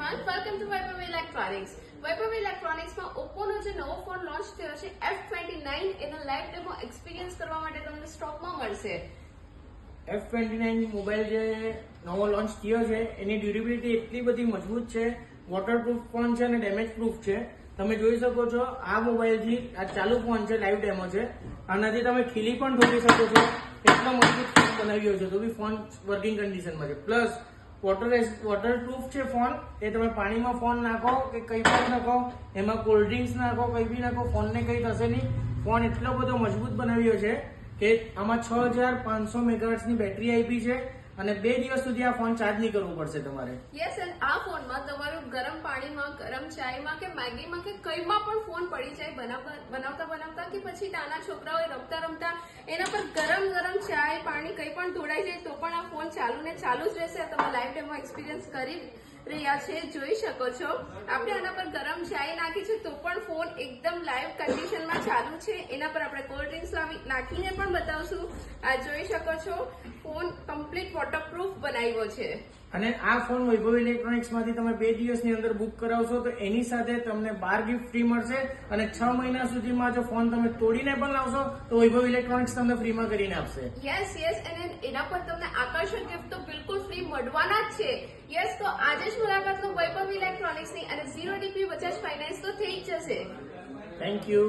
everyone, welcome to Vaibhav Electronics. Vaibhav Electronics માં ઓપ્પોનો જે નવો ફોન લોન્ચ થયો છે F29 એનો લાઈવ ડેમો એક્સપિરિયન્સ કરવા માટે તમને સ્ટોકમાં મળશે. F29 મોબાઈલ જે નવો લોન્ચ થયો છે એની ડ્યુરેબિલિટી એટલી બધી મજબૂત છે, વોટરપ્રૂફ ફોન છે અને ડેમેજ પ્રૂફ છે. તમે જોઈ શકો છો આ મોબાઈલથી આ ચાલુ ફોન છે, લાઈવ ડેમો છે. આનાથી તમે ખીલી પણ ઠોકી શકો છો, એટલો મજબૂત ફોન બનાવ્યો છે. તો બી ફોન વર્કિંગ કન્ડિશનમાં છે. પ્લસ વોટરપ્રૂફ છે ફોન, એ તમે પાણીમાં ફોન નાખો કે કંઈ પણ નાખો, એમાં કોલ્ડ ડ્રિંક્સ નાખો, કંઈ બી નાખો, ફોનને કંઈ થશે નહીં. ફોન એટલો બધો મજબૂત બનાવ્યો છે કે આમાં 6500 મેગાહર્ટ્ઝની બેટરી આપી છે અને 2 દિવસ સુધી આ ફોન ચાર્જ નહીં કરવું પડશે તમારે. યસ, એન્ડ આ ફોનમાં તમારું ગરમ પાણીમાં, ગરમ ચાયમાં કે મેગીમાં કે કંઈમાં પણ ફોન પડી જાય બનાવતા કે પછી નાના છોકરાઓએ રમતા એના પર ગરમ ચાય પાણી કંઈ પણ ઢોળાઈ જાય તો પણ આ ફોન ચાલુ ને ચાલુ જ રહેશે. તમે લાઈવ ડેમો એક્સપિરિયન્સ કરી રહ્યા છે, જોઈ શકો છો. આપણે આના પર ગરમ ચાય નાખી છે તો પણ ફોન એકદમ લાઈવ કન્ડિશનમાં ચાલુ છે. એના પર આપણે કોલ્ડ ડ્રિંક્સ નાખીને પણ બતાવશું. આ જોઈ શકો છો, ફોન કમ્પ્લીટ વોટરપ્રૂફ બનાવ્યો છે. અને આ ફોન વૈભવ ઇલેક્ટ્રોનિક્સ માંથી તમે 2 દિવસની અંદર બુક કરાવશો તો એની સાથે તમને 12 ગિફ્ટ ફ્રી મળશે. અને 6 મહિના સુધીમાં જો ફોન તમે તોડીને પણ લાવશો તો વૈભવ ઇલેક્ટ્રોનિક્સ તમને ફ્રીમાં કરીને આપશે. યસ, અને એના પર તમને આકર્ષક ગિફ્ટ તો બિલકુલ ફ્રી મળવાના જ છે. યસ, તો આજે જ મુલાકાત લો વૈભવ ઇલેક્ટ્રોનિક્સની અને 0 DP બજાજ ફાઇનાન્સ તો થઈ જ જશે. Thank you.